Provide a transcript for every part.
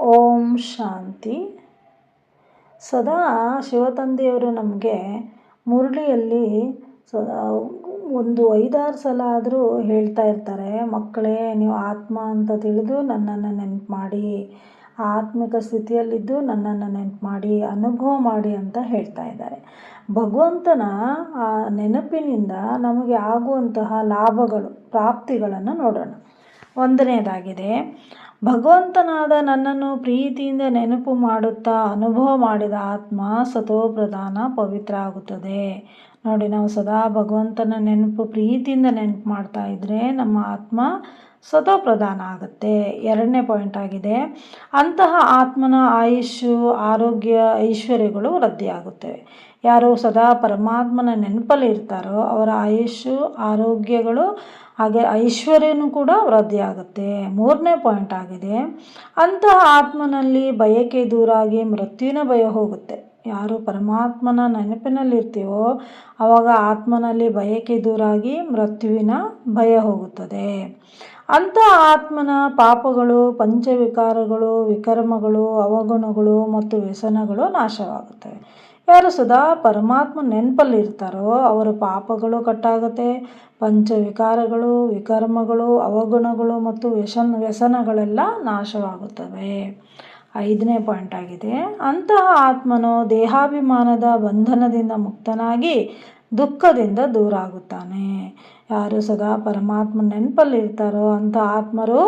ಓಂ ಶಾಂತಿ. ಸದಾ ಶಿವತಂದೆಯವರು ನಮಗೆ ಮುರಳಿಯಲ್ಲಿ ಒಂದು 5-6 ಸಲ ಆದರೂ ಹೇಳ್ತಾ ಇರ್ತಾರೆ, ಮಕ್ಕಳೇ ನೀವು ಆತ್ಮ ಅಂತ ತಿಳಿದು ನನ್ನನ್ನು ನೆನಪು ಮಾಡಿ, ಆತ್ಮಿಕ ಸ್ಥಿತಿಯಲ್ಲಿದ್ದು ನನ್ನನ್ನು ನೆನಪು ಮಾಡಿ, ಅನುಭವ ಮಾಡಿ ಅಂತ ಹೇಳ್ತಾ ಇದ್ದಾರೆ. ಭಗವಂತನ ಆ ನೆನಪಿನಿಂದ ನಮಗೆ ಆಗುವಂತಹ ಲಾಭಗಳು, ಪ್ರಾಪ್ತಿಗಳನ್ನು ನೋಡೋಣ. 1ನೇದಾಗಿದೆ, ಭಗವಂತನಾದ ನನ್ನನ್ನು ಪ್ರೀತಿಯಿಂದ ನೆನಪು ಮಾಡುತ್ತಾ ಅನುಭವ ಮಾಡಿದ ಆತ್ಮ ಸತೋಪ್ರಧಾನ ಪವಿತ್ರ ಆಗುತ್ತದೆ. ನೋಡಿ, ನಾವು ಸದಾ ಭಗವಂತನ ನೆನಪು ಪ್ರೀತಿಯಿಂದ ನೆನಪು ಮಾಡ್ತಾ ಇದ್ದರೆ ನಮ್ಮ ಆತ್ಮ ಸತೋಪ್ರಧಾನ ಆಗುತ್ತೆ. 2ನೇ ಪಾಯಿಂಟ್ ಆಗಿದೆ, ಅಂತಹ ಆತ್ಮನ ಆಯುಷ್ಯು, ಆರೋಗ್ಯ, ಐಶ್ವರ್ಯಗಳು ವೃದ್ಧಿಯಾಗುತ್ತವೆ. ಯಾರು ಸದಾ ಪರಮಾತ್ಮನ ನೆನಪಲ್ಲಿ ಇರ್ತಾರೋ ಅವರ ಆಯುಷ್ಯು, ಆರೋಗ್ಯಗಳು ಹಾಗೆ ಐಶ್ವರ್ಯನೂ ಕೂಡ ವೃದ್ಧಿಯಾಗುತ್ತೆ. 3ನೇ ಪಾಯಿಂಟ್ ಆಗಿದೆ, ಅಂತಹ ಆತ್ಮನಲ್ಲಿ ಬಯಕೆ ದೂರಾಗಿ ಮೃತ್ಯುವಿನ ಭಯ ಹೋಗುತ್ತೆ. ಯಾರು ಪರಮಾತ್ಮನ ನೆನಪಿನಲ್ಲಿರ್ತೀವೋ ಆವಾಗ ಆತ್ಮನಲ್ಲಿ ಬಯಕೆ ದೂರಾಗಿ ಮೃತ್ಯುವಿನ ಭಯ ಹೋಗುತ್ತದೆ. ಅಂತಹ ಆತ್ಮನ ಪಾಪಗಳು, ಪಂಚವಿಕಾರಗಳು, ವಿಕರ್ಮಗಳು, ಅವಗುಣಗಳು ಮತ್ತು ವ್ಯಸನಗಳು ನಾಶವಾಗುತ್ತವೆ. ಯಾರು ಸದಾ ಪರಮಾತ್ಮ ನೆನಪಲ್ಲಿರ್ತಾರೋ ಅವರ ಪಾಪಗಳು ಕಟ್ಟಾಗುತ್ತೆ, ಪಂಚವಿಕಾರಗಳು, ವಿಕರ್ಮಗಳು, ಅವಗುಣಗಳು ಮತ್ತು ವ್ಯಸನಗಳೆಲ್ಲ ನಾಶವಾಗುತ್ತವೆ. 5ನೇ ಪಾಯಿಂಟ್ ಆಗಿದೆ, ಅಂತಹ ಆತ್ಮನು ದೇಹಾಭಿಮಾನದ ಬಂಧನದಿಂದ ಮುಕ್ತನಾಗಿ ದುಃಖದಿಂದ ದೂರ ಆಗುತ್ತಾನೆ. ಯಾರು ಸದಾ ಪರಮಾತ್ಮ ನೆನಪಲ್ಲಿರ್ತಾರೋ ಅಂಥ ಆತ್ಮರು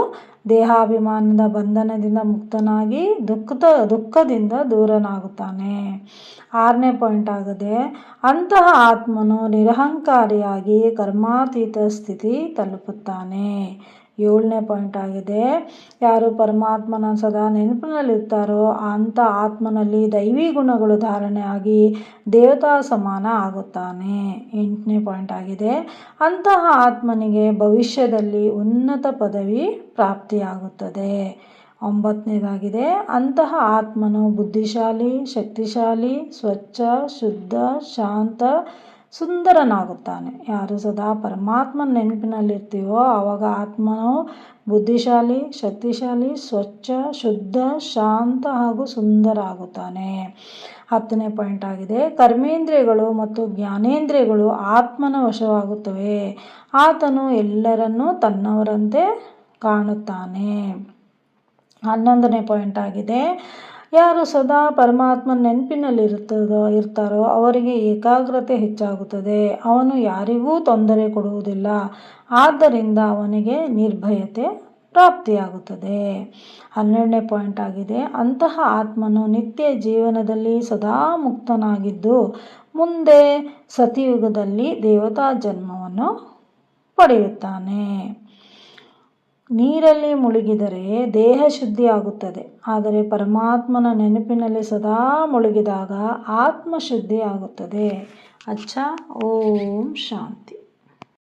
ದೇಹಾಭಿಮಾನದ ಬಂಧನದಿಂದ ಮುಕ್ತನಾಗಿ ದುಃಖದಿಂದ ದೂರನಾಗುತ್ತಾನೆ. 6ನೇ ಪಾಯಿಂಟ್ ಆಗಿದೆ, ಅಂತಹ ಆತ್ಮನು ನಿರಹಂಕಾರಿಯಾಗಿ ಕರ್ಮಾತೀತ ಸ್ಥಿತಿ ತಲುಪುತ್ತಾನೆ. 7ನೇ ಪಾಯಿಂಟ್ ಆಗಿದೆ, ಯಾರು ಪರಮಾತ್ಮನ ಸದಾ ನೆನಪಿನಲ್ಲಿರ್ತಾರೋ ಅಂಥ ಆತ್ಮನಲ್ಲಿ ದೈವಿ ಗುಣಗಳು ಧಾರಣೆ ಆಗಿ ದೇವತಾ ಸಮಾನ ಆಗುತ್ತಾನೆ. 8ನೇ ಪಾಯಿಂಟ್ ಆಗಿದೆ, ಅಂತಹ ಆತ್ಮನಿಗೆ ಭವಿಷ್ಯದಲ್ಲಿ ಉನ್ನತ ಪದವಿ ಪ್ರಾಪ್ತಿಯಾಗುತ್ತದೆ. 9ನೇದಾಗಿದೆ, ಅಂತಹ ಆತ್ಮನು ಬುದ್ಧಿಶಾಲಿ, ಶಕ್ತಿಶಾಲಿ, ಸ್ವಚ್ಛ, ಶುದ್ಧ, ಶಾಂತ, ಸುಂದರನಾಗುತ್ತಾನೆ. ಯಾರು ಸದಾ ಪರಮಾತ್ಮನ ನೆನಪಿನಲ್ಲಿರ್ತೀವೋ ಆವಾಗ ಆತ್ಮನು ಬುದ್ಧಿಶಾಲಿ, ಶಕ್ತಿಶಾಲಿ, ಸ್ವಚ್ಛ, ಶುದ್ಧ, ಶಾಂತ ಹಾಗೂ ಸುಂದರ ಆಗುತ್ತಾನೆ. 10ನೇ ಪಾಯಿಂಟ್ ಆಗಿದೆ, ಕರ್ಮೇಂದ್ರಿಯಗಳು ಮತ್ತು ಜ್ಞಾನೇಂದ್ರಿಯಗಳು ಆತ್ಮನ ವಶವಾಗುತ್ತವೆ. ಆತನು ಎಲ್ಲರನ್ನೂ ತನ್ನವರಂತೆ ಕಾಣುತ್ತಾನೆ. 11ನೇ ಪಾಯಿಂಟ್ ಆಗಿದೆ, ಯಾರು ಸದಾ ಪರಮಾತ್ಮನ ನೆನಪಿನಲ್ಲಿರ್ತಾರೋ ಅವರಿಗೆ ಏಕಾಗ್ರತೆ ಹೆಚ್ಚಾಗುತ್ತದೆ. ಅವನು ಯಾರಿಗೂ ತೊಂದರೆ ಕೊಡುವುದಿಲ್ಲ, ಆದ್ದರಿಂದ ಅವನಿಗೆ ನಿರ್ಭಯತೆ ಪ್ರಾಪ್ತಿಯಾಗುತ್ತದೆ. 12ನೇ ಪಾಯಿಂಟ್ ಆಗಿದೆ, ಅಂತಹ ಆತ್ಮನು ನಿತ್ಯ ಜೀವನದಲ್ಲಿ ಸದಾ ಮುಕ್ತನಾಗಿದ್ದು ಮುಂದೆ ಸತಿಯುಗದಲ್ಲಿ ದೇವತಾ ಜನ್ಮವನ್ನು ಪಡೆಯುತ್ತಾನೆ. ನೀರಲ್ಲಿ ಮುಳುಗಿದರೆ ದೇಹ ಶುದ್ಧಿ ಆಗುತ್ತದೆ, ಆದರೆ ಪರಮಾತ್ಮನ ನೆನಪಿನಲ್ಲಿ ಸದಾ ಮುಳುಗಿದಾಗ ಆತ್ಮ ಶುದ್ಧಿ ಆಗುತ್ತದೆ. ಓಂ ಶಾಂತಿ.